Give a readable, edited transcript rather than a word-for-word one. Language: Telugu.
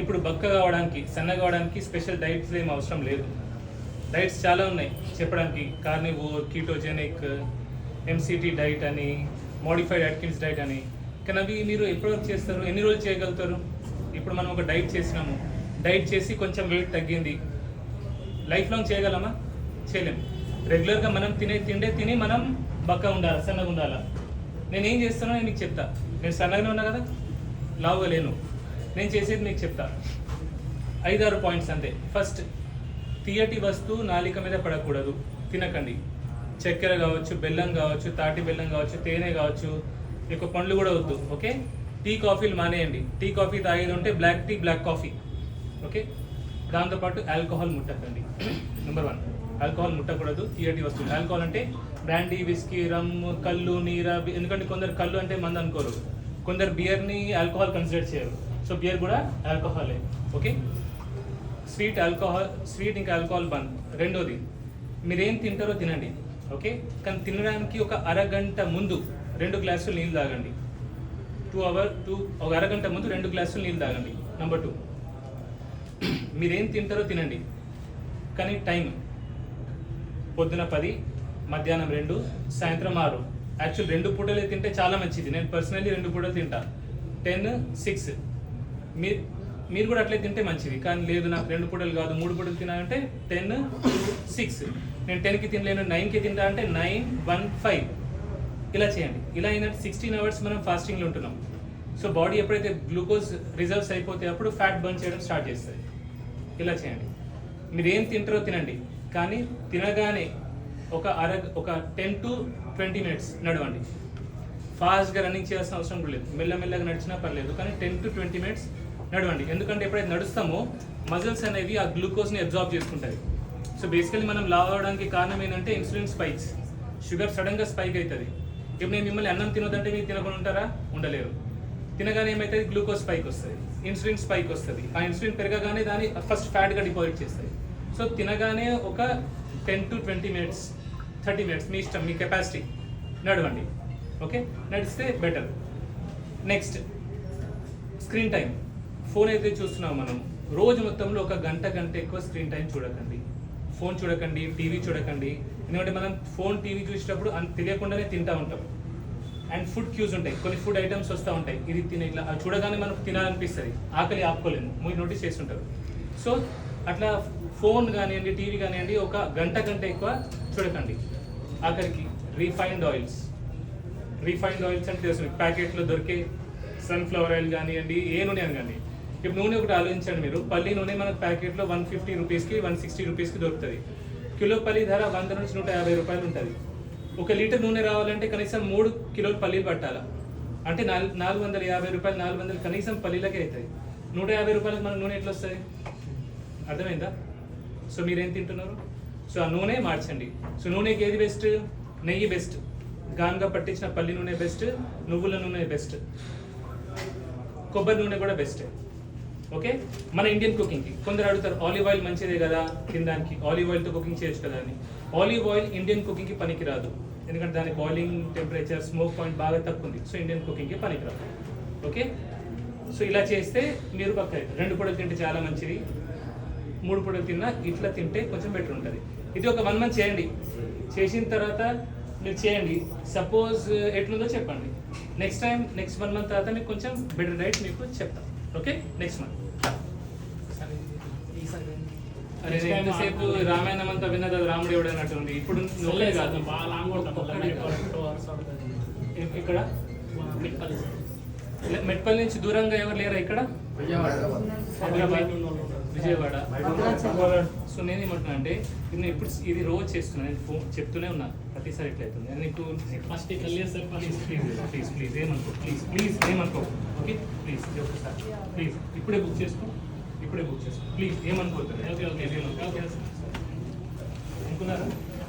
ఇప్పుడు బక్క కావడానికి, సన్నగా కావడానికి స్పెషల్ డైట్స్ ఏం అవసరం లేదు. డైట్స్ చాలా ఉన్నాయి చెప్పడానికి. కార్నివోర్, కీటోజెనిక్, ఎంసీటీ డైట్ అని, మోడిఫైడ్ అట్కిన్స్ డైట్ అని. కానీ అవి మీరు ఎప్పటివరకు చేస్తారు, ఎన్ని రోజులు చేయగలుగుతారు? ఇప్పుడు మనం ఒక డైట్ చేసినాము, డైట్ చేసి కొంచెం వెయిట్ తగ్గింది, లైఫ్ లాంగ్ చేయగలమా? చేయలేము. రెగ్యులర్గా మనం తిండే తిని మనం బక్క ఉండాలి, సన్నగా ఉండాలా? నేను ఏం చేస్తానో నేను మీకు చెప్తా. నేను సన్నగానే ఉన్నా కదా, లావుగా లేను. నేను చేసేది మీకు చెప్తా. 5-6 పాయింట్స్ అంతే. ఫస్ట్, తీయటి వస్తువు నాలిక మీద పడకూడదు, తినకండి. చక్కెర కావచ్చు, బెల్లం కావచ్చు, తాటి బెల్లం కావచ్చు, తేనె కావచ్చు, ఎక్కువ పండ్లు కూడా వద్దు. ఓకే, టీ కాఫీలు మానేయండి. టీ కాఫీ తాగేది ఉంటే black tea, black coffee. Okay, దాంతోపాటు ఆల్కహాల్ ముట్టకండి. నెంబర్ 1, ఆల్కహాల్ ముట్టకూడదు. తీయటి వస్తువులు. ఆల్కహాల్ అంటే బ్రాండీ, విస్కీ, రమ్, కళ్ళు, నీరా. ఎందుకంటే కొందరు కళ్ళు అంటే మంది అనుకోరు, కొందరు బియర్ని ఆల్కహాల్ కన్సిడర్ చేయరు. సో బియర్ కూడా ఆల్కహాలే. ఓకే, స్వీట్, ఆల్కహాల్, స్వీట్ ఇంకా ఆల్కహాల్ బంద్. రెండోది, మీరేం తింటారో తినండి. ఓకే, కానీ తినడానికి ఒక అరగంట ముందు 2 గ్లాసులు నీళ్ళు తాగండి. ఒక అరగంట ముందు 2 గ్లాసులు నీళ్ళు తాగండి. నెంబర్ 2, మీరేం తింటారో తినండి, కానీ టైం పొద్దున 10, మధ్యాహ్నం 2, సాయంత్రం 6. యాక్చువల్ 2 పూటలే తింటే చాలా మంచిది. నేను పర్సనల్లీ 2 పూటలు తింటా. 10, 6. మీరు కూడా అట్లే తింటే మంచిది. కానీ లేదు, నాకు 2 పూటలు కాదు 3 పూటలు తినాలంటే 10, 6. నేను 10కి తినలేను, 9కి తింటా అంటే 9, 1, 5. ఇలా చేయండి. ఇలా అయినట్టు 16 అవర్స్ మనం ఫాస్టింగ్లో ఉంటున్నాం. సో బాడీ ఎప్పుడైతే గ్లూకోజ్ రిజర్వ్స్ అయిపోతే అప్పుడు ఫ్యాట్ బర్న్ చేయడం స్టార్ట్ చేస్తుంది. ఇలా చేయండి. మీరు ఏం తింటారో తినండి, కానీ తినగానే ఒక 10 to 20 minutes నడవండి. ఫాస్ట్గా రన్నింగ్ చేయాల్సిన అవసరం కూడా లేదు, మెల్లమెల్లగా నడిచినా పర్లేదు, కానీ 10 to 20 minutes నడవండి. ఎందుకంటే ఎప్పుడైతే నడుస్తామో మజిల్స్ అనేవి ఆ గ్లూకోజ్ని అబ్జార్బ్ చేసుకుంటాయి. సో బేసికలీ మనం లావ్ అవడానికి కారణం ఏంటంటే ఇన్సులిన్ స్పైక్స్. షుగర్ సడన్గా స్పైక్ అవుతుంది. ఇప్పుడు నేను మిమ్మల్ని అన్నం తినొద్దంటే మీరు తినకుండా ఉంటారా? ఉండలేరు. తినగానే ఏమవుతుంది? గ్లూకోజ్ స్పైక్ వస్తుంది, ఇన్సులిన్ స్పైక్ వస్తుంది. ఆ ఇన్సులిన్ పెరగగానే దాన్ని ఫస్ట్ ఫ్యాట్గా డిపాజిట్ చేస్తుంది. సో తినగానే ఒక 10 to 20 minutes, 30 minutes మీ ఇష్టం, మీ కెపాసిటీ నడవండి. ఓకే, నడిస్తే better. Next, screen time. Phone అయితే చూస్తున్నాం మనం, రోజు మొత్తంలో ఒక గంట ఎక్కువ స్క్రీన్ టైం చూడకండి. ఫోన్ చూడకండి, టీవీ చూడకండి. ఎందుకంటే మనం ఫోన్, టీవీ చూసేటప్పుడు తెలియకుండానే తింటూ ఉంటాం. అండ్ ఫుడ్ క్యూస్ ఉంటాయి, కొన్ని ఫుడ్ ఐటమ్స్ వస్తూ ఉంటాయి, ఇది తినే, ఇట్లా అది చూడగానే మనకు తినాలనిపిస్తుంది, ఆకలి ఆపుకోలేము, మీరు నోటీస్ చేస్తుంటారు. సో అట్లా ఫోన్ కానివ్వండి, టీవీ కానివ్వండి, ఒక గంట ఎక్కువ చూడకండి. ఆఖరికి రీఫైన్డ్ ఆయిల్స్ అంటే తెలుసు, ప్యాకెట్లో దొరికే సన్ఫ్లవర్ ఆయిల్ కానివ్వండి, ఏ నూనె అని కానీ. ఇప్పుడు నూనె ఒకటి ఆలోచించండి మీరు, పల్లి నూనె మనకు ప్యాకెట్లో 150 రూపీస్కి, 160 రూపీస్కి దొరుకుతుంది. కిలో పల్లి ధర 100 నుంచి 150 రూపాయలు ఉంటుంది. 1 లీటర్ నూనె రావాలంటే కనీసం 3 కిలోలు పల్లీలు పట్టాలా, అంటే 450 రూపాయలు, 400 కనీసం పల్లీలకే అవుతుంది. 150 రూపాయలకు మన నూనె ఎట్లా వస్తుంది? అర్థమైందా? సో మీరేం తింటున్నారు? సో ఆ నూనె మార్చండి. సో నూనెకి ఏది బెస్ట్? నెయ్యి బెస్ట్, గానుగా పట్టించిన పల్లి నూనె బెస్ట్, నువ్వుల నూనె బెస్ట్, కొబ్బరి నూనె కూడా బెస్ట్. ఓకే, మన ఇండియన్ కుకింగ్కి కొందరు అడుగుతారు, ఆలివ్ ఆయిల్ మంచిదే కదా తినడానికి, ఆలివ్ ఆయిల్తో కుకింగ్ చేయొచ్చు కదా అని. ఆలివ్ ఆయిల్ ఇండియన్ కుకింగ్కి పనికిరాదు, ఎందుకంటే దాని బాయిలింగ్ టెంపరేచర్, స్మోక్ పాయింట్ బాగా తక్కువ ఉంది. సో ఇండియన్ కుకింగ్కి పనికిరాదు. ఓకే, సో ఇలా చేస్తే మీరు పక్క 2 పూటలు తింటే చాలా మంచిది, 3 పూటలు తిన్నా ఇట్లా తింటే కొంచెం బెటర్ ఉంటుంది. ఇది ఒక 1 month చేయండి. చేసిన తర్వాత మీరు చేయండి, సపోజ్ ఎట్లుందో చెప్పండి. నెక్స్ట్ 1 month తర్వాత మీకు కొంచెం బెటర్ డైట్ మీకు చెప్తాం. Okay, next month. అరే ఎంతసేపు రామాయణం అంతా విన్నది, అది రాముడు ఎవడు అన్నట్టు ఉంది. ఇప్పుడు నువ్వే కాదు, ఇక్కడ మెట్పల్లి నుంచి దూరంగా ఎవరు లేరా ఇక్కడ? విజయవాడ. సో నేను ఏమంటున్నా అంటే, నేను ఇప్పుడు ఇది రోజు చేస్తున్నాను, నేను ఫోన్ చెప్తూనే ఉన్నా, ప్రతిసారి ఎట్లా అవుతుంది. నేను నీకు ఫస్ట్ ప్లీజ్ ఏమనుకో. ఓకే, ప్లీజ్ ఒకసారి ప్లీజ్ ఇప్పుడే బుక్ చేసుకో, ప్లీజ్ ఏమనుకోవద్దు. ఓకే అనుకున్నారా?